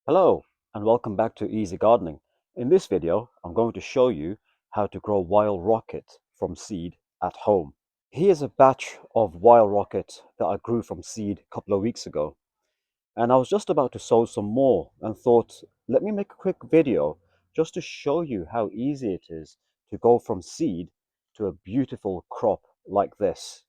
Hello and welcome back to Easy Gardening. In this video, I'm going to show you how to grow wild rocket from seed at home. Here's a batch of wild rocket that I grew from seed a couple of weeks ago. And I was just about to sow some more and thought, let me make a quick video just to show you how easy it is to go from seed to a beautiful crop like this.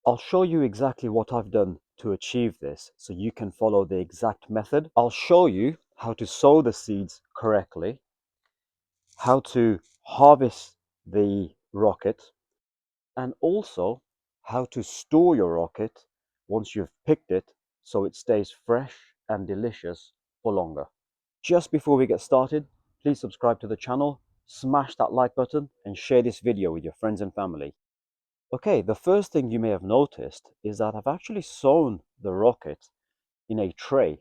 I'll show you exactly what I've done to achieve this so you can follow the exact method. I'll show you how to sow the seeds correctly, how to harvest the rocket, and also how to store your rocket once you've picked it so it stays fresh and delicious for longer. Just before we get started, please subscribe to the channel, smash that like button, and share this video with your friends and family. Okay, the first thing you may have noticed is that I've actually sown the rocket in a tray.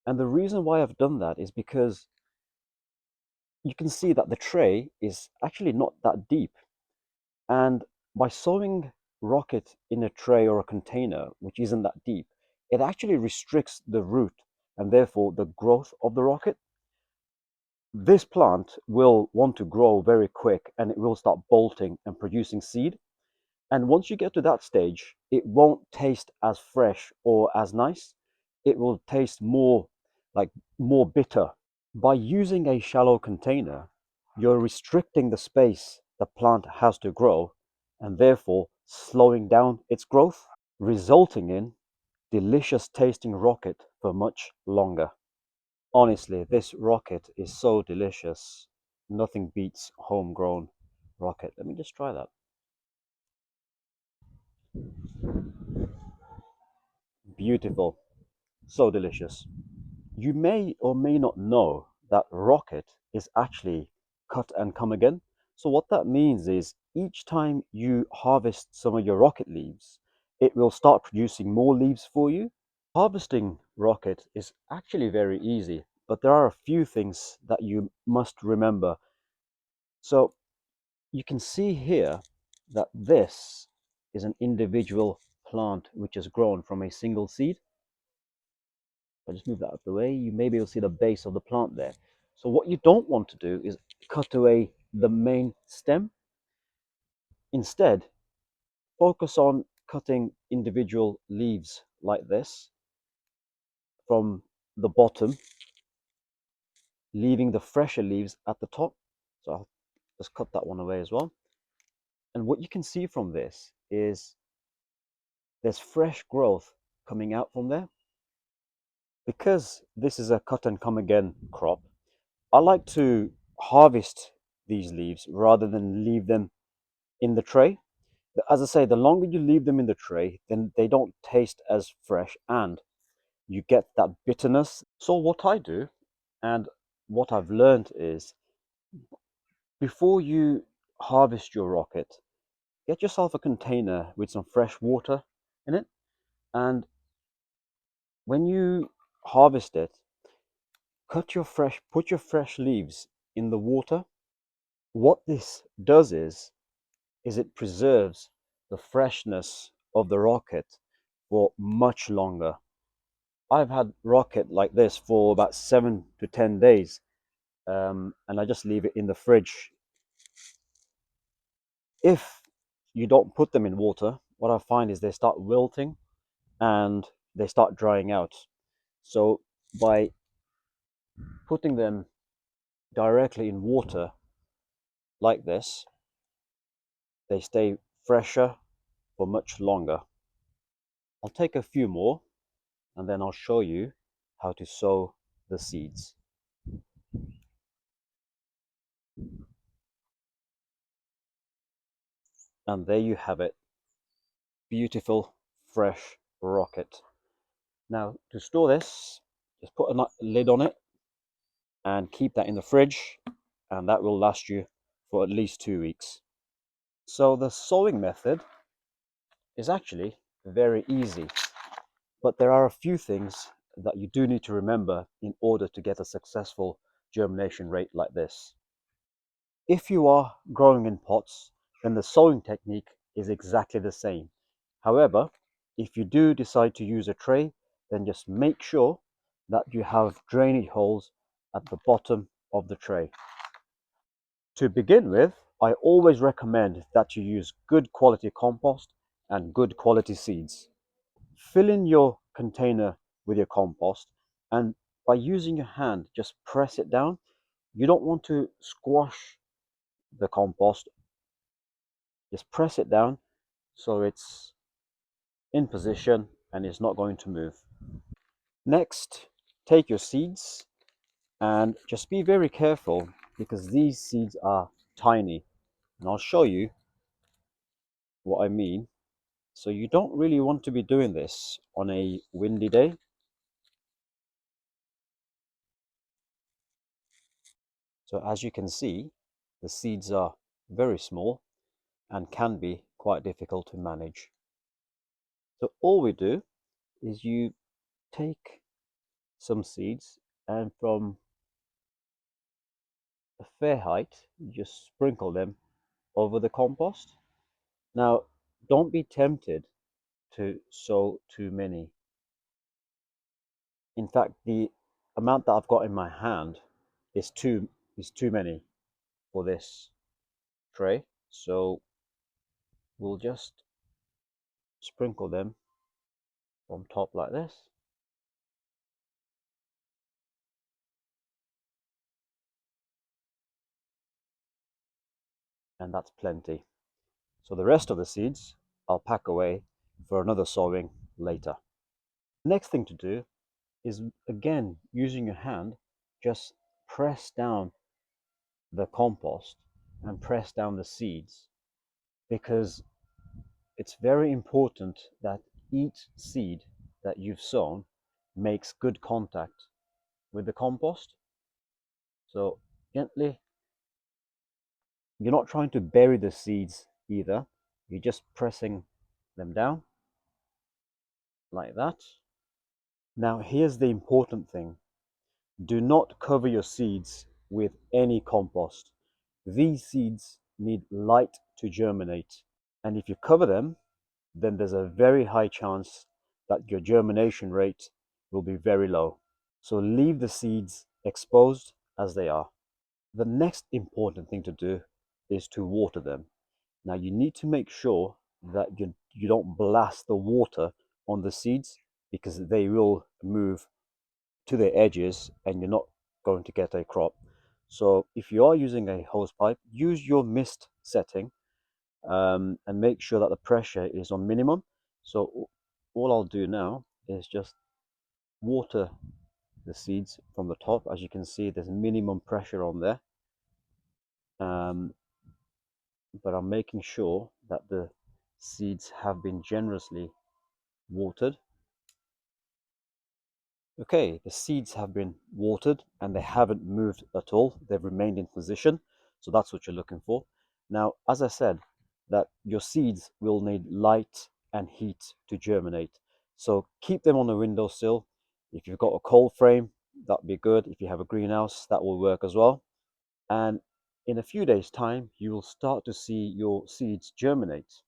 And the reason why I've done that is because you can see that the tray is actually not that deep. And by sowing rocket in a tray or a container, which isn't that deep, it actually restricts the root and therefore the growth of the rocket. This plant will want to grow very quick and it will start bolting and producing seed. And once you get to that stage, it won't taste as fresh or as nice. It will taste more bitter. By using a shallow container, you're restricting the space the plant has to grow and therefore slowing down its growth, resulting in delicious tasting rocket for much longer. Honestly, this rocket is so delicious. Nothing beats homegrown rocket. Let me just try that. Beautiful. So delicious. You may or may not know that rocket is actually cut and come again. So what that means is each time you harvest some of your rocket leaves, it will start producing more leaves for you. Harvesting rocket is actually very easy, but there are a few things that you must remember. So you can see here that this is an individual plant which is grown from a single seed. If I just move that out of the way, you may be able to see the base of the plant there. So what you don't want to do is cut away the main stem. Instead, focus on cutting individual leaves like this from the bottom, leaving the fresher leaves at the top. So I'll just cut that one away as well. And what you can see from this is there's fresh growth coming out from there. Because this is a cut and come again crop, I like to harvest these leaves rather than leave them in the tray. As I say, the longer you leave them in the tray, then they don't taste as fresh and you get that bitterness. So what I do and what I've learned is before you harvest your rocket, get yourself a container with some fresh water in it. And when you harvest it, put your fresh leaves in the water. What this does is it preserves the freshness of the rocket for much longer. I've had rocket like this for about 7 to 10 days, and I just leave it in the fridge. If you don't put them in water, what I find is they start wilting and they start drying out. So by putting them directly in water like this, they stay fresher for much longer. I'll take a few more and then I'll show you how to sow the seeds. And there you have it. Beautiful, fresh rocket. Now, to store this, just put a lid on it and keep that in the fridge, and that will last you for at least 2 weeks. So the sowing method is actually very easy, but there are a few things that you do need to remember in order to get a successful germination rate like this. If you are growing in pots, then the sowing technique is exactly the same. However, if you do decide to use a tray, then just make sure that you have drainage holes at the bottom of the tray. To begin with, I always recommend that you use good quality compost and good quality seeds. Fill in your container with your compost, and by using your hand, just press it down. You don't want to squash the compost, just press it down so it's in position and it's not going to move. Next, take your seeds and just be very careful because these seeds are tiny, and I'll show you what I mean. So you don't really want to be doing this on a windy day. So as you can see, the seeds are very small and can be quite difficult to manage. So all we do is you take some seeds, and from a fair height, you just sprinkle them over the compost. Now, don't be tempted to sow too many. In fact, the amount that I've got in my hand is too many for this tray. So we'll just sprinkle them on top like this. And that's plenty. So the rest of the seeds I'll pack away for another sowing later. The next thing to do is, again, using your hand, just press down the compost and press down the seeds, because it's very important that each seed that you've sown makes good contact with the compost. So gently, you're not trying to bury the seeds either, you're just pressing them down like that. Now here's the important thing: do not cover your seeds with any compost. These seeds need light to germinate, and if you cover them, then there's a very high chance that your germination rate will be very low. So leave the seeds exposed as they are. The next important thing to do is to water them. Now you need to make sure that you don't blast the water on the seeds, because they will move to the edges and you're not going to get a crop. So if you are using a hose pipe, use your mist setting, and make sure that the pressure is on minimum. So all I'll do now is just water the seeds from the top. As you can see, there's minimum pressure on there, um, but I'm making sure that the seeds have been generously watered. Okay, the seeds have been watered and they haven't moved at all. They've remained in position. So that's what you're looking for. Now, as I said, that your seeds will need light and heat to germinate. So keep them on the windowsill. If you've got a cold frame, that'd be good. If you have a greenhouse, that will work as well. And in a few days' time, you will start to see your seeds germinate.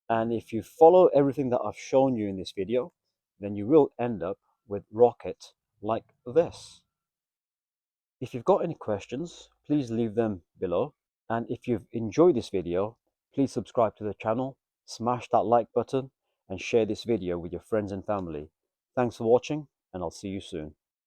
And if you follow everything that I've shown you in this video, then you will end up with Roquette like this. If you've got any questions, please leave them below. And if you've enjoyed this video, please subscribe to the channel, smash that like button, and share this video with your friends and family. Thanks for watching, and I'll see you soon.